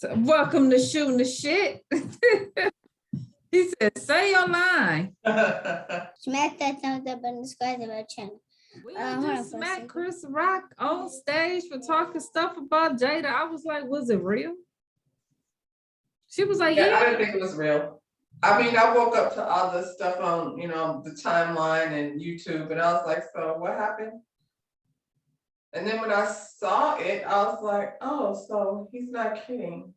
So, welcome to Shooting the Shit. He said, say your line. Smack that thumbs up and subscribe to our channel. We just smacked Chris Rock on stage for talking stuff about Jada. I was like, was it real? She was like, yeah. I didn't think it was real. I mean, I woke up to all this stuff on, the timeline and YouTube, and I was like, so what happened? And then when I saw it, I was like, oh, so he's not kidding.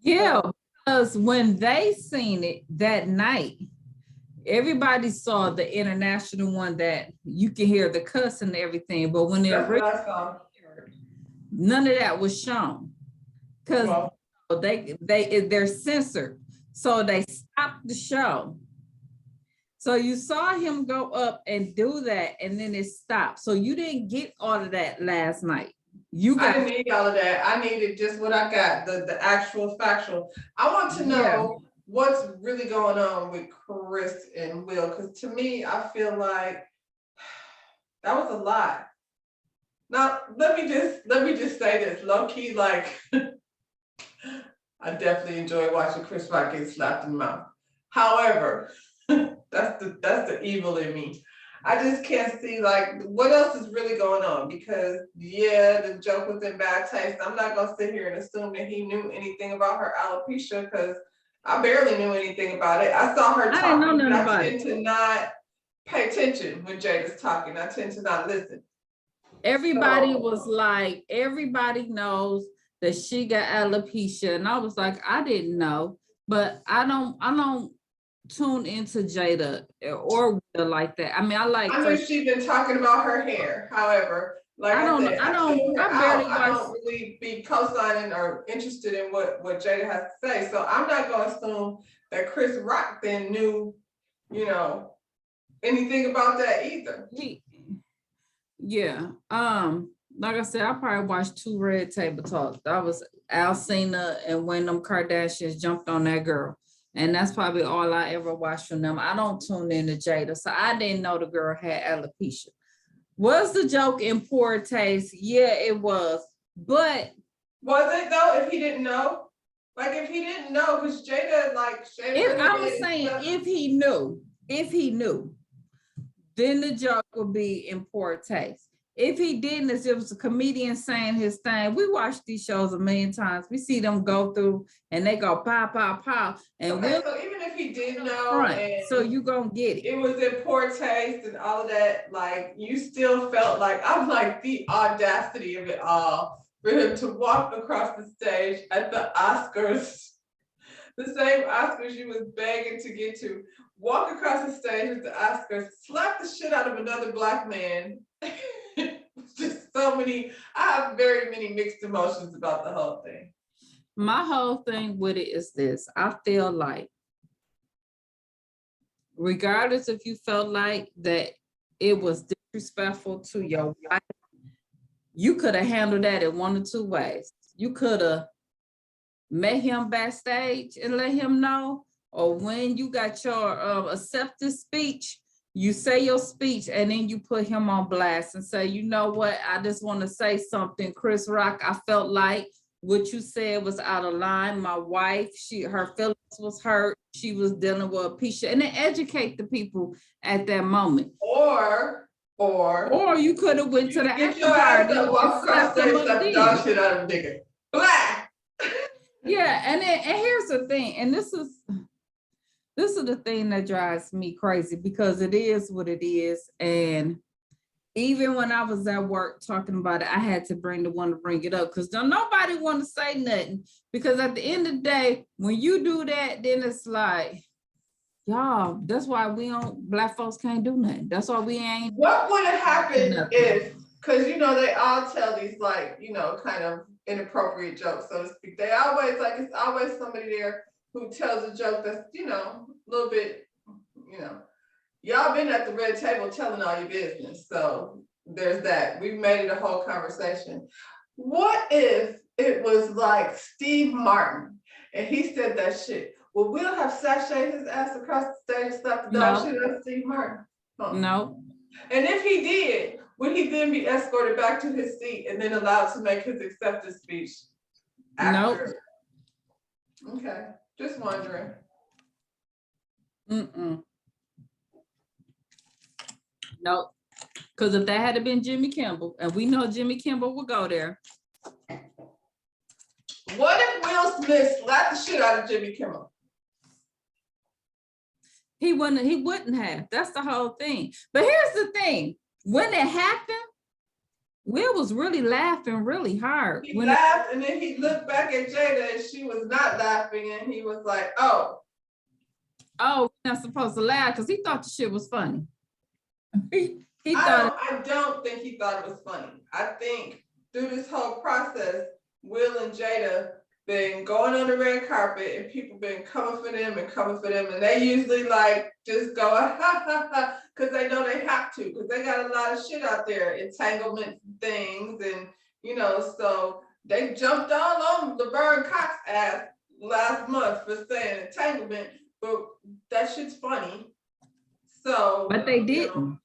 Yeah, because when they seen it that night, everybody saw the international one that you can hear the cuss and everything, but when That's what I saw. none of that was shown because they're censored, so they stopped the show. So you saw him go up and do that, and then it stopped. So you didn't get all of that last night. I didn't need all of that. I needed just what I got, the actual factual. I want to know what's really going on with Chris and Will, because to me, I feel like that was a lot. Now, let me just say this, low key, like I definitely enjoy watching Chris Rock get slapped in the mouth. However, that's the evil in me. I just can't see like what else is really going on, because the joke was in bad taste. I'm not gonna sit here and assume that he knew anything about her alopecia, because I barely knew anything about it. I saw her talking, but I tend to not pay attention when Jada's talking. I tend to not listen. Everybody was like, everybody knows that she got alopecia, and I was like, I didn't know, but I don't tune into Jada or Will like that. I mean, I know she's been talking about her hair. However, like I don't really be co-signing or interested in what Jada has to say. So I'm not going to assume that Chris Rock then knew, anything about that either. Like I said, I probably watched 2 Red Table Talks. That was Alcina and when them Kardashians jumped on that girl. And that's probably all I ever watched from them. I don't tune into Jada, so I didn't know the girl had alopecia. Was the joke in poor taste? Yeah, it was. But was it though? If he didn't know, if he didn't know, because Jada, I was saying, if he knew, then the joke would be in poor taste. If he didn't, if it was a comedian saying his thing, we watch these shows a million times. We see them go through and they go pow, pow, pow. And so even if he did know, so you gonna get it. It was in poor taste and all of that, you still felt like, I'm like, the audacity of it all for him to walk across the stage at the Oscars, the same Oscars you was begging to get to, walk across the stage at the Oscars, slap the shit out of another Black man. Just I have very many mixed emotions about the whole thing. My whole thing with it is this. I feel like, regardless if you felt like that it was disrespectful to your wife, you could have handled that in 1 or 2 ways. You could have met him backstage and let him know, or when you got your acceptance speech, you say your speech and then you put him on blast and say, you know what, I just want to say something. Chris Rock, I felt like what you said was out of line. My wife, her feelings was hurt. She was dealing with alopecia, and then educate the people at that moment. Or you could have went to the after party and walk across the stage, slap the dog shit out of a nigga. Black. Yeah, and here's the thing, and this is the thing that drives me crazy, because it is what it is. And even when I was at work talking about it, I had to bring it up, because nobody want to say nothing. Because at the end of the day, when you do that, then it's like, y'all, that's why Black folks can't do nothing. That's why we ain't. What would have happened if, because they all tell these kind of inappropriate jokes, so to speak. They always it's always somebody there who tells a joke that's, a little bit, y'all been at the red table telling all your business. So there's that. We've made it a whole conversation. What if it was like Steve Martin and he said that shit? Well, we'll have sashayed his ass across the stage and slapped the dog shit out of Steve Martin. No. And if he did, would he then be escorted back to his seat and then allowed to make his acceptance speech? Nope. After? Okay, just wondering. Mm-mm. Nope. Because if that had been Jimmy Kimmel, and we know Jimmy Kimmel would go there. What if Will Smith slapped the shit out of Jimmy Kimmel? He wouldn't have. That's the whole thing. But here's the thing. When it happened, Will was really laughing really hard. He When laughed and then he looked back at Jada and she was not laughing and he was like, oh. oh, we're not supposed to laugh because he thought the shit was funny. He thought I don't think he thought it was funny. I think through this whole process, Will and Jada been going on the red carpet and people been coming for them and they usually like just go ha ha ha because they know they have to because they got a lot of shit out there, entanglement things, and so they jumped all on Laverne Cox ass last month for saying entanglement, but that shit's funny. So but they didn't.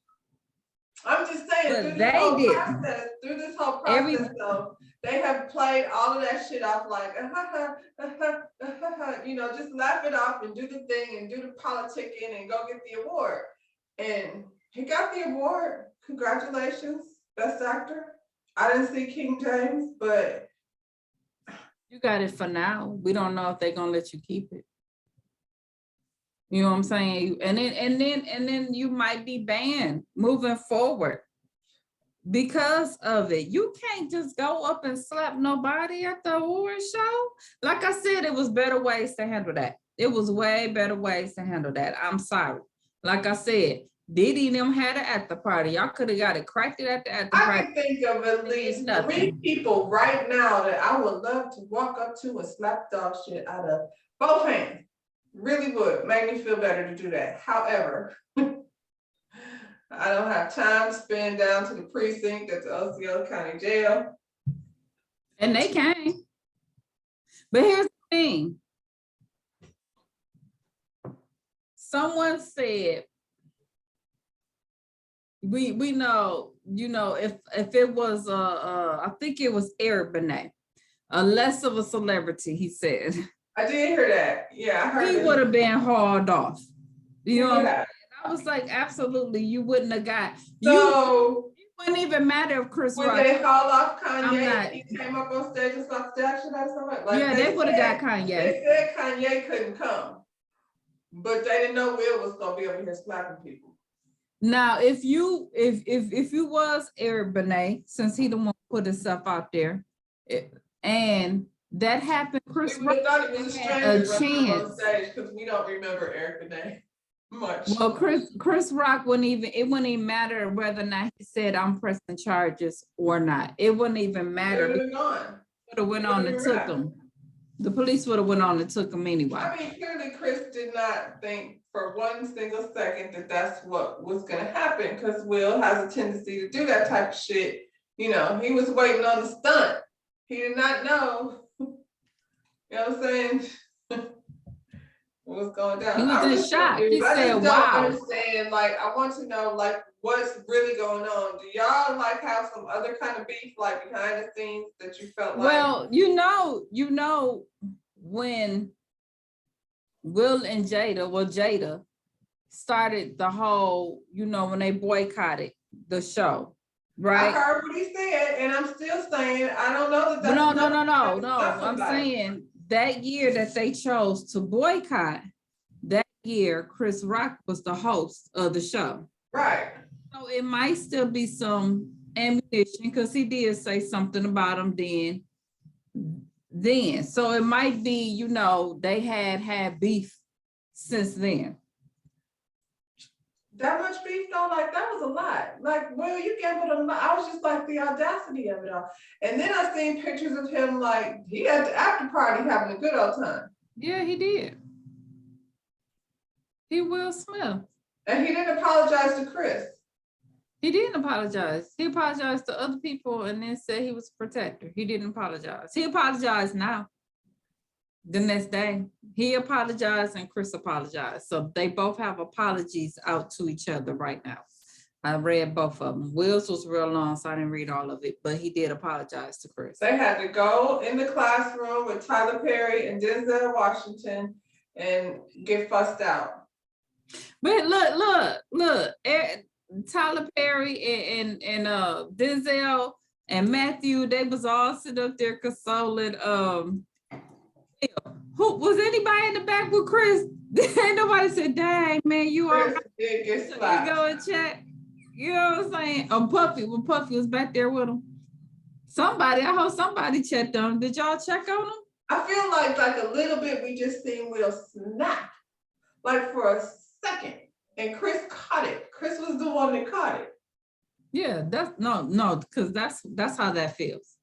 I'm just saying, But through this whole process, though, they have played all of that shit off like, just laugh it off and do the thing and do the politicking and go get the award. And he got the award. Congratulations, Best Actor. I didn't see King James, but You got it for now. We don't know if they're gonna let you keep it. You know what I'm saying? And then you might be banned moving forward because of it. You can't just go up and slap nobody at the award show. Like I said, it was better ways to handle that. It was way better ways to handle that. I'm sorry. Like I said, Diddy and them had it at the party. Y'all could have got it cracked it at the I party. can think of at least Nothing. 3 people right now that I would love to walk up to and slap dog shit out of both hands. Really would make me feel better to do that. However, I don't have time to spend down to the precinct at the Osceola County Jail. And they came. But here's the thing. Someone said, we know, if it was I think it was Eric Benet, less of a celebrity, he said. I did hear that. Yeah, I heard He it. would have been hauled off. You know what I'm Yeah. saying? I was like, absolutely, you wouldn't have got So you wouldn't even matter if Chris would Rock. they haul off I'm Kanye not- and he came up on stage and slapped the action out of somebody? Like Yeah, they would have got Kanye. They said Kanye couldn't come, but they didn't know Will was gonna be over here slapping people. Now, if you was Eric Benet, since he the one who put himself out there, and that happened, Chris We would have Rock thought it was a had stranger a running on chance. stage because we don't remember Eric Benet much. Well, Chris Rock it wouldn't even matter whether or not he said I'm pressing charges or not. It wouldn't even matter. Would have gone. Would have went on and took him. The police would have went on and took him anyway. I mean, clearly Chris did not think for one single second that that's what was going to happen because Will has a tendency to do that type of shit. He was waiting on the stunt. He did not know. You know what I'm saying? What was going down? He was in shock. He I said, just don't wow. understand. Like, I want to know, like, what's really going on. Do y'all like have some other kind of beef, like behind the scenes that you felt like? Well, when Will and Jada started the whole, when they boycotted the show, right? I heard what he said, and I'm still saying I don't know that. No. I'm saying that year that they chose to boycott, that year Chris Rock was the host of the show. Right. So it might still be some ammunition because he did say something about him then. So it might be, they had beef since then. That much beef though, like that was a lot. Like, well, you gambled a lot. I was just like the audacity of it all. And then I seen pictures of him like he at the after party having a good old time. Yeah, he did. He Will Smith. And he didn't apologize to Chris. He didn't apologize. He apologized to other people and then said he was a protector. He didn't apologize. He apologized now. The next day, he apologized and Chris apologized. So they both have apologies out to each other right now. I read both of them. Will's was real long, so I didn't read all of it, but he did apologize to Chris. They had to go in the classroom with Tyler Perry and Denzel Washington and get fussed out. But look, Tyler Perry and Denzel and Matthew, they was all sitting up there consoling. Who was anybody in the back with Chris? Ain't nobody said, "Dang man, you all Chris right?" did get You slapped. go and check. You know what I'm saying? Puffy, when Puffy was back there with him. I hope somebody checked on him. Did y'all check on him? I feel like a little bit we just seen Will snap, like for a second, and Chris caught it. Chris was the one that caught it. Yeah, that's no, because that's how that feels.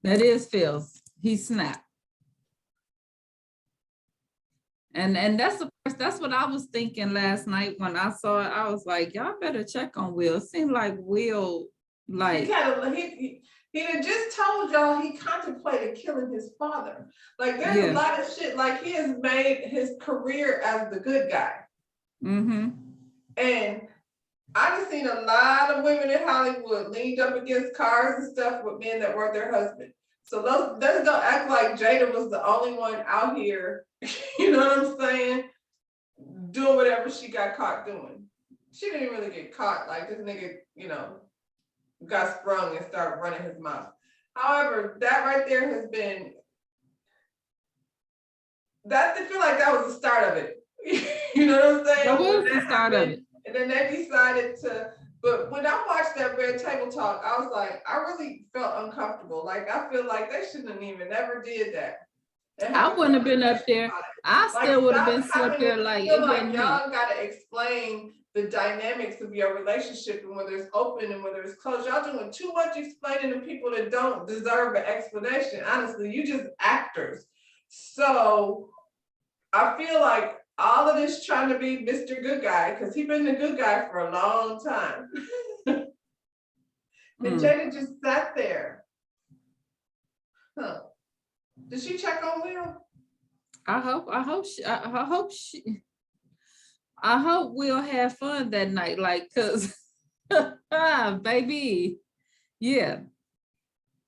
That is feels. He snapped. And that's what I was thinking last night when I saw it. I was like, y'all better check on Will. It seemed like Will, like, He had just told y'all he contemplated killing his father. Like there's Yeah. a lot of shit. Like he has made his career as the good guy. mm-hmm. And I just seen a lot of women in Hollywood leaned up against cars and stuff with men that weren't their husband. So let's don't act like Jada was the only one out here, you know what I'm saying, doing whatever she got caught doing. She didn't really get caught. Like this nigga, you know, got sprung and started running his mouth. However, that right there has been, I feel like that was the start of it. You know what I'm saying? That was When the that start of happened, it. and then they decided to, but when I watched that Red Table Talk, I was like, I really felt uncomfortable. Like, I feel like they shouldn't have even ever did that. And I have a wouldn't have been up there. conversation about it. I Like, still would have stop been slept having there it like feel it like wasn't me. y'all gotta explain the dynamics of your relationship and whether it's open and whether it's closed. Y'all doing too much explaining to people that don't deserve an explanation. Honestly, you just actors. So I feel like all of this trying to be Mr. Good Guy, because he's been the good guy for a long time. And Jada just sat there. Huh. Did she check on Will? I hope we'll have fun that night, like, cause baby, yeah.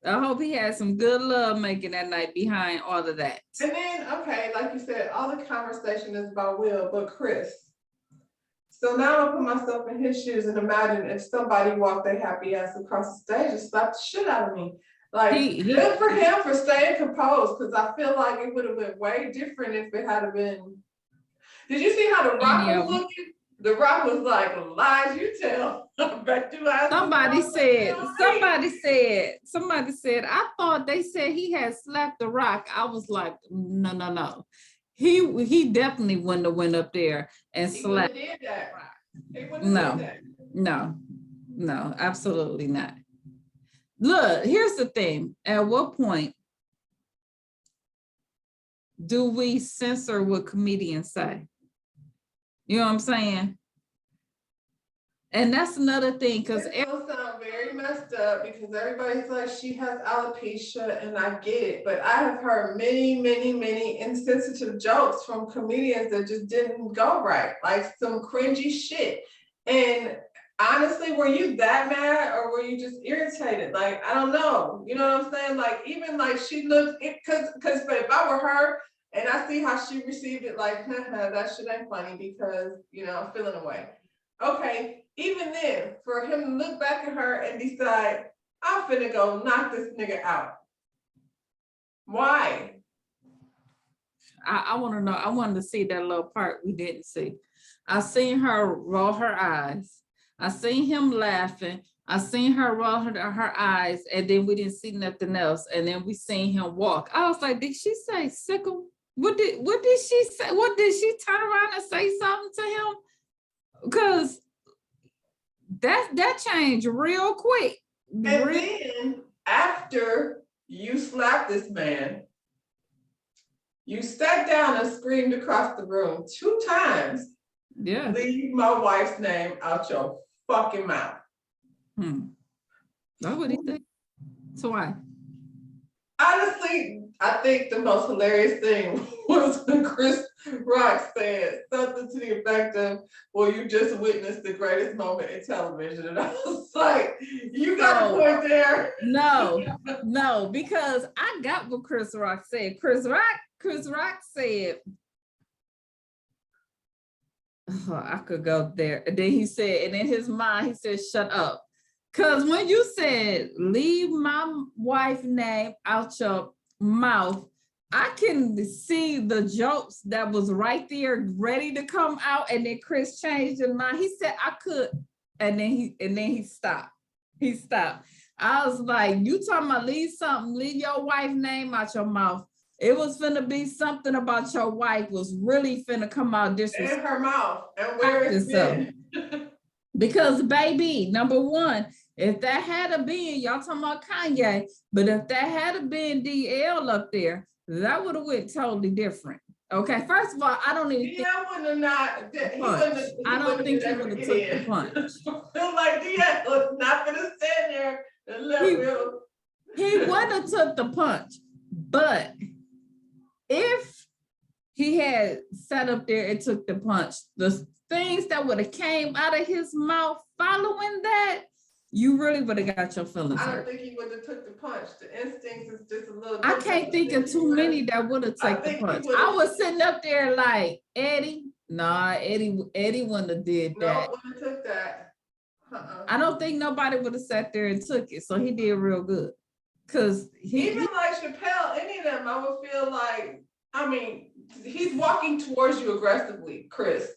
I hope he had some good love making that night behind all of that. And then, okay, like you said, all the conversation is about Will, but Chris. So now I put myself in his shoes and imagine if somebody walked their happy ass across the stage and slapped the shit out of me. Like, good for him for staying composed, because I feel like it would have been way different if it had been. Did you see how The Rock was looking? The Rock was like, lies you tell. I bet you have. Somebody said, I thought they said he had slapped The Rock. I was like, no. He definitely wouldn't have went up there and slapped. He did that. He wouldn't have did that. No, absolutely not. Look, here's the thing. At what point do we censor what comedians say? You know what I'm saying? And that's another thing, because It will sound very messed up because everybody's like, she has alopecia, and I get it, but I have heard many insensitive jokes from comedians that just didn't go right, like some cringy shit. And honestly, were you that mad or were you just irritated? Like, I don't know. You know what I'm saying? Like, even like she looked, because if I were her and I see how she received it, like, that shit ain't funny because, you know, I'm feeling away. Okay, even then, for him to look back at her and decide, I'm finna go knock this nigga out. Why? I want to know. I wanted to see that little part we didn't see. I seen her roll her eyes. I seen him laughing. I seen her roll her eyes, and then we didn't see nothing else. And then we seen him walk. I was like, did she say sickle? What did she say? What did she turn around and say something to him? Because that changed real quick. And then after you slapped this man, you sat down and screamed across the room 2 times. Yeah. Leave my wife's name out your fucking mouth. That's what he said. So why? Honestly, I think the most hilarious thing was when Chris Rock said something to the effect of, well, you just witnessed the greatest moment in television. And I was like, you got a So- point there. No, because I got what Chris Rock said. Chris Rock said, oh, I could go there. And then he said, and in his mind, he said, shut up. Because when you said, leave my wife's name out your mouth, I can see the jokes that was right there ready to come out. And then Chris changed his mind. He said, I could. And then he stopped. He stopped. I was like, you talking about leave your wife's name out your mouth. It was finna be something about your wife was really finna come out In disrespectful. her mouth. And where it's been. Because baby, number one, if that had a been, y'all talking about Kanye, but if that had a been DL up there, that would have went totally different. Okay, first of all, I don't even think DL wouldn't have not. I don't think he would have took the punch. Feel like DL was not gonna stand there and let Will. He wouldn't have took the punch, but if he had sat up there and took the punch, the things that would have came out of his mouth following that, you really would have got your feelings I don't hurt. think he would have took the punch. The instincts is just a little. I different can't think than of too yours. many that would have I taken the think he punch. would've- I was sitting up there like, Eddie, nah, Eddie wouldn't have did No, that. wouldn't have took that. I don't think nobody would have sat there and took it. So he did real good. Cause Even like Chappelle, any of them, I would feel like, I mean, he's walking towards you aggressively, Chris.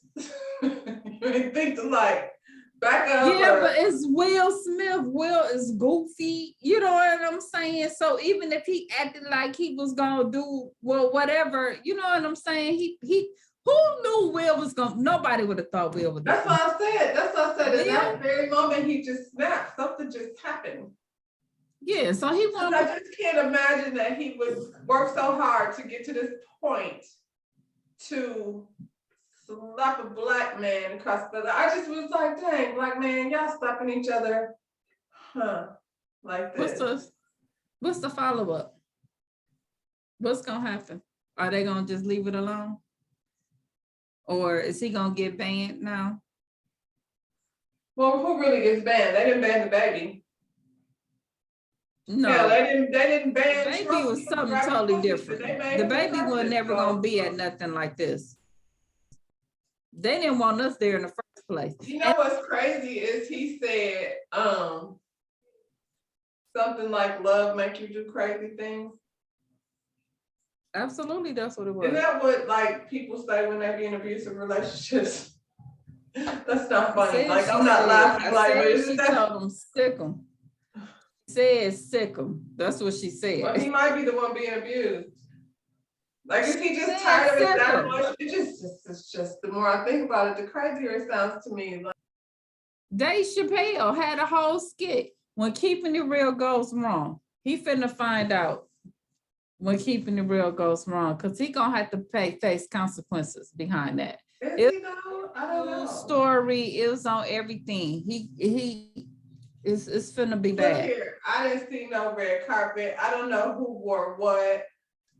You think to like back up. yeah, or- but it's Will Smith. Will is goofy. You know what I'm saying? So even if he acted like he was gonna do well, whatever, you know what I'm saying? He who knew Will was gonna, nobody would have thought Will would. That's what I said. That's what I said. In that Will? very moment, he just snapped. Something just happened. Yeah, so he 'Cause wanted. I just can't imagine that he would work so hard to get to this point to slap a black man across the. I just was like, dang, black man, y'all slapping each other, like this. What's the follow-up? What's gonna happen? Are they gonna just leave it alone? Or is he gonna get banned now? Well, who really gets banned? They didn't ban the baby. No. Yeah, they didn't The ban. baby Trump was from something grabbing totally pussy, different. but they made The him baby was perfect, never so- gonna be at nothing like this. They didn't want us there in the first place. You know what's crazy is he said, something like love make you do crazy things. Absolutely, that's what it Isn't was. that what like people say when they be in abusive relationships? That's not funny. Like I'm not laughing. Like, but she isn't that? told him sick him. Said sick him. That's what she Well, he said. might be the one being abused. Like, is he She just said tired of it sick that him. much? It's just the more I think about it, the crazier it sounds to me. Like, Dave Chappelle had a whole skit when keeping it real goes wrong. He finna find out when keeping it real goes wrong, because he gonna have to face consequences behind that. is he though? I don't know. Story is on everything. It's finna be Look bad. here, I didn't see no red carpet. I don't know who wore what.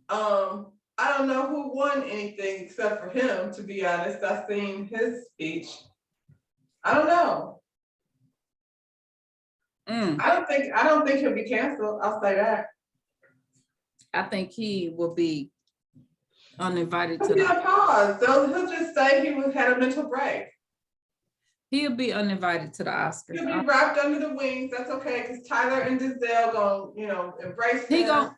I don't know who won anything except for him, to be honest. I seen his speech. I don't know. I don't think he'll be canceled. I'll say that. I think he will be uninvited to He'll be the. on pause. He'll just say he had a mental break. He'll be uninvited to the Oscars. He'll be wrapped under the wings. That's okay, because Tyler and Giselle gonna, embrace him.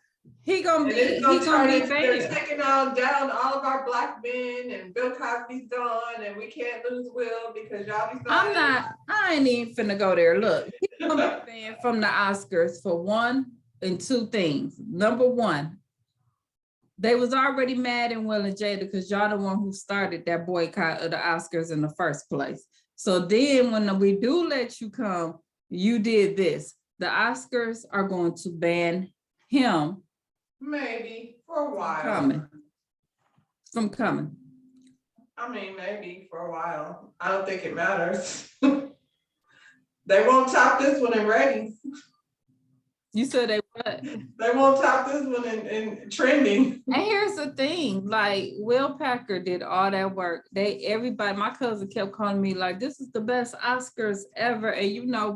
He gonna And be it's gonna turn into they're banned. taking down all of our black men, and Bill Cosby's gone, and we can't lose Will because y'all be. I ain't even finna go there. Look, he's gonna be banned from the Oscars for one and two things. Number one, they was already mad at Will and Jada because y'all the one who started that boycott of the Oscars in the first place. So then when we do let you come, you did this. The Oscars are going to ban him Maybe for a while. from coming. I mean, maybe for a while. I don't think it matters. They won't top this one in ratings. You said they what? They won't top this one in trending. And here's the thing, like Will Packer did all that work. Everybody, my cousin kept calling me like, this is the best Oscars ever. And you know,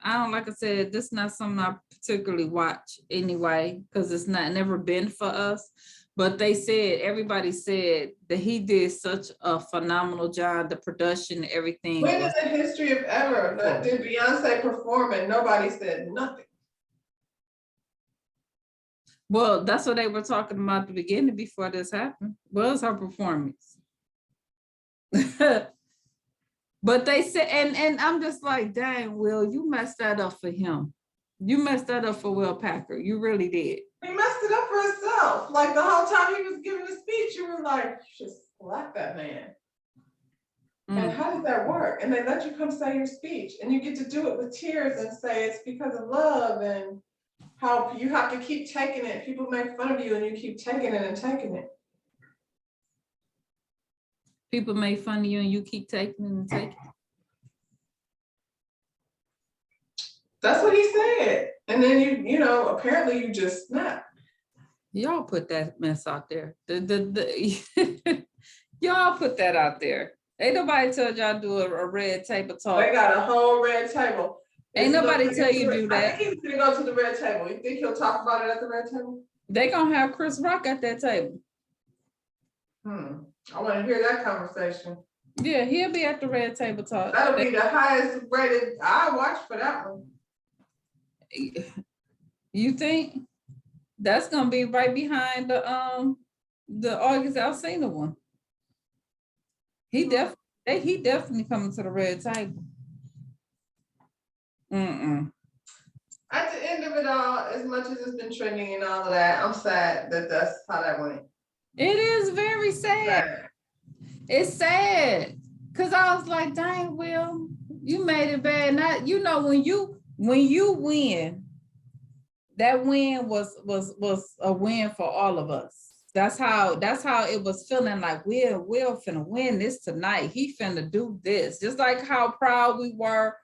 I don't, like I said, this is not something I particularly watch anyway, because it's never been for us. But everybody said that he did such a phenomenal job, the production, everything. When in the history of ever did Beyonce perform and nobody said nothing? Well, that's what they were talking about at the beginning before this happened, was her performance. But they said, and I'm just like, dang, Will, you messed that up for him. You messed that up for Will Packer. You really did. He messed it up for himself. Like the whole time he was giving the speech, you were like, just slap that man. And how does that work? And they let you come say your speech and you get to do it with tears and say it's because of love and how you have to keep taking it. People make fun of you and you keep taking it and taking it. People make fun of you and you keep taking it and taking it. That's what he said. And then you know, apparently you just snap. Y'all put that mess out there. Y'all put that out there. Ain't nobody told y'all do a red table talk. They got a whole red table. Ain't nobody tell you do that. I think he's gonna go to the red table. You think he'll talk about it at the red table? They gonna have Chris Rock at that table. I want to hear that conversation. Yeah, he'll be at the red table talk. That'll be the highest rated I watch for that one. You think that's gonna be right behind the August Alsina one? He definitely coming to the red table. At the end of it all, as much as it's been trending and all of that, I'm sad that that's how that went. It is very sad. It's sad because I was like, dang, Will, you made it bad. Not, you know, when you win, that win was a win for all of us. That's how it was feeling like Will finna win this tonight. He finna do this. Just like how proud we were,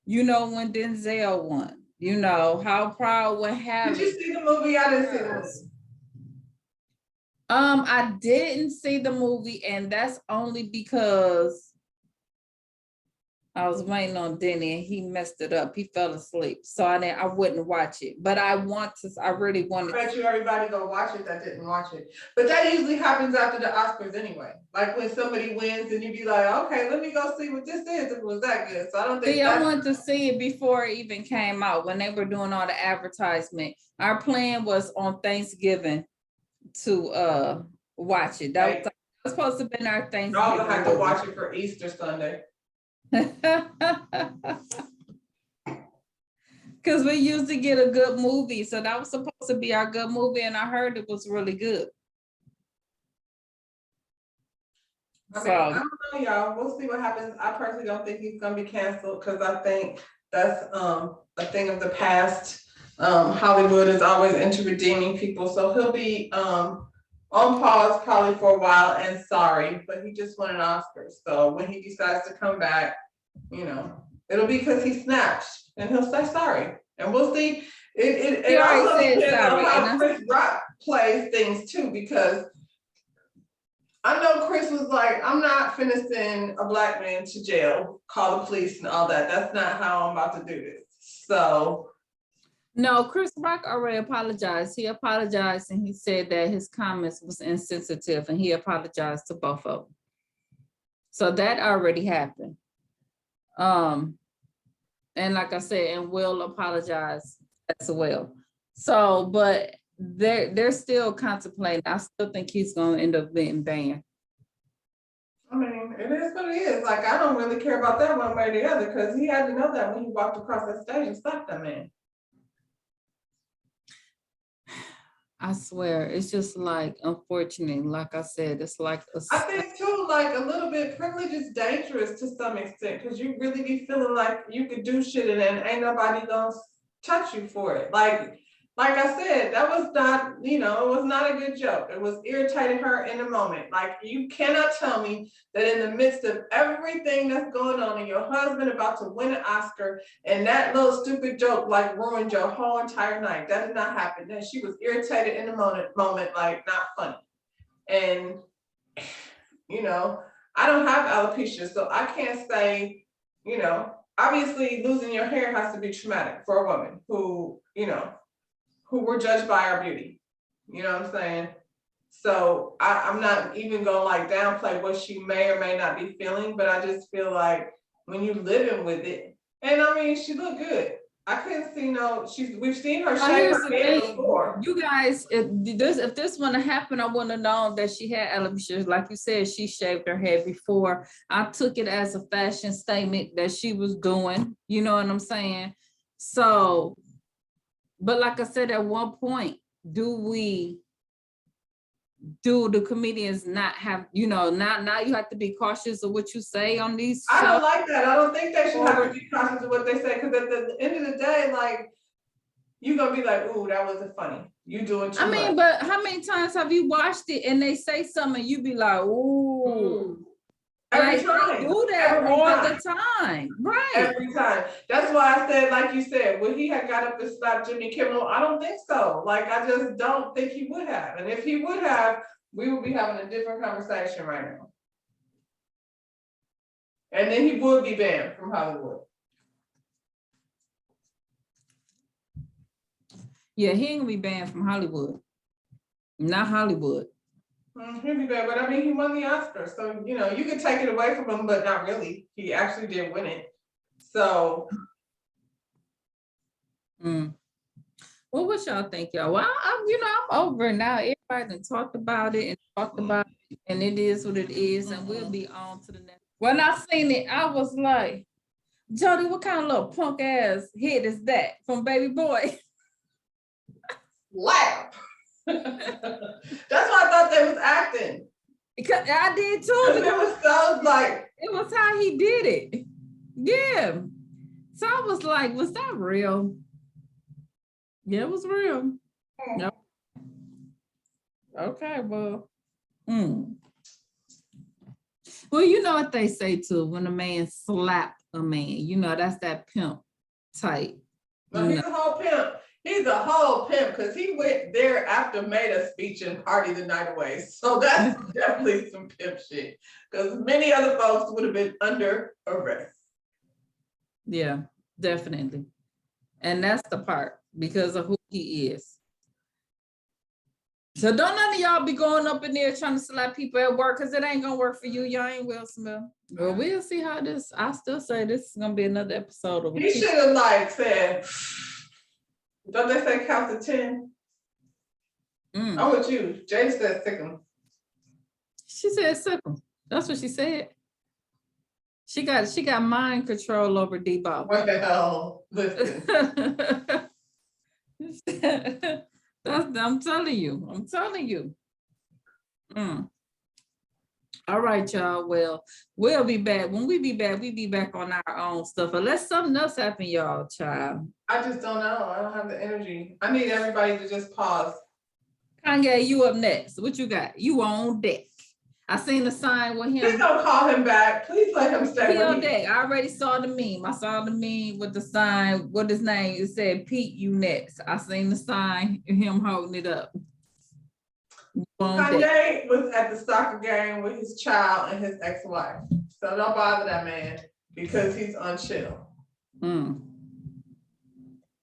you know, when Denzel won. You know, how proud when Harry. Did you see the movie? I didn't see the movie. I didn't see the movie, and that's only because I was waiting on Denny and he messed it up. He fell asleep. So I wouldn't watch it. But I really wanted I bet you everybody go watch it that didn't watch it. But that usually happens after the Oscars anyway. Like when somebody wins and you be like, okay, let me go see what this is. It was that good. So I don't think I wanted to see it before it even came out, when they were doing all the advertisement. Our plan was on Thanksgiving to watch it. That was supposed to have been our Thanksgiving. Y'all gonna have to watch it for Easter Sunday. Because we used to get a good movie, so that was supposed to be our good movie, and I heard it was really good. I mean, I don't know, y'all. We'll see what happens. I personally don't think he's gonna be canceled because I think that's a thing of the past. Hollywood is always into redeeming people, so he'll be on pause probably for a while and sorry, but he just won an Oscar. So when he decides to come back, you know, it'll be because he snatched and he'll say sorry. And we'll see. It also depends on how Chris Rock plays things too, because I know Chris was like, I'm not finna send a black man to jail, call the police and all that. That's not how I'm about to do this. So no, Chris Rock already apologized. He apologized and he said that his comments was insensitive, and he apologized to both of them. So that already happened. And like I said, and Will apologize as well. So, but they're still contemplating. I still think he's gonna end up being banned. I mean, it is what it is. Like, I don't really care about that one way or the other, because he had to know that when he walked across that stage and slapped that man. I swear, it's just like, unfortunate. Like I said, it's like I think too, like a little bit, privilege is dangerous to some extent, because you really be feeling like you could do shit and then ain't nobody gonna touch you for it. Like, like I said, that was not, it was not a good joke. It was irritating her in the moment. Like, you cannot tell me that in the midst of everything that's going on and your husband about to win an Oscar and that little stupid joke like ruined your whole entire night. That did not happen. And she was irritated in the moment, like not funny. And, I don't have alopecia, so I can't say, obviously losing your hair has to be traumatic for a woman who were judged by our beauty. You know what I'm saying? So I'm not even gonna like downplay what she may or may not be feeling, but I just feel like when you living with it, and I mean, she looked good. I couldn't see we've seen her Now, shave here's her the head thing. before. You guys, if this wouldn't have happened, I wouldn't have known that she had alopecia. Like you said, she shaved her head before. I took it as a fashion statement that she was doing. You know what I'm saying? So, but like I said, at one point, do the comedians not have, now you have to be cautious of what you say on these I shows? don't like that. I don't think they should have to be cautious of what they say, because at the end of the day, like, you're gonna be like, ooh, that wasn't funny. You doing too I mean, much. but how many times have you watched it and they say something and you be like, ooh. Every Like, time. they do that Every all time. the time, right? Every time. That's why I said, like you said, when he had got up to slap Jimmy Kimmel, I don't think so. Like, I just don't think he would have. And if he would have, we would be having a different conversation right now. And then he would be banned from Hollywood. Yeah, he ain't gonna be banned from Hollywood. Not Hollywood. He'll be banned, but I mean, he won the Oscar. So, you can take it away from him, but not really. He actually did win it. So. Well, what y'all think, y'all? Well, I'm over it now. Everybody done talked about it, and it is what it is, and we'll be on to the next. When I seen it, I was like, Jody, what kind of little punk ass hit is that from Baby Boy? Laugh. That's why I thought they was acting. Because I did too. It was so like. It was how he did it. Yeah. So I was like, was that real? Yeah, it was real. Yep. Okay, well. Well, you know what they say too, when a man slap a man, that's that pimp type. No, he's a whole pimp. He's a whole pimp, because he went there after made a speech and party the night away. So that's definitely some pimp shit. Because many other folks would have been under arrest. Yeah, definitely. And that's the part, because of who he is. So don't none of y'all be going up in there trying to slap people at work, because it ain't gonna work for you. Y'all ain't Will Smith. Well, we'll see how this. I still say this is gonna be another episode of. He should have said, don't they say count to 10? I'm with you. Jay said sick him. She said sick him. That's what she said. She got mind control over D-Bop. Well, listen. I'm telling you. All right, y'all. Well, we'll be back. When we be back on our own stuff. Unless something else happen, y'all, child. I just don't know. I don't have the energy. I need everybody to just pause. Kanye, you up next. What you got? You on deck. I seen the sign with him. Please don't call him back. Please let him stay. He on deck. I already saw the meme. I saw the meme with the sign. What his name? It said, Pete, you next. I seen the sign, him holding it up. Kanye was at the soccer game with his child and his ex-wife. So don't bother that man, because he's unchill.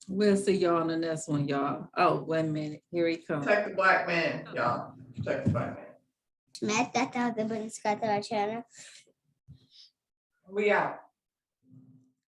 We'll see y'all on the next one, y'all. Oh, wait a minute. Here he comes. Protect the black man, y'all. Protect the black man. Smack that down the button, subscribe to our channel. We out.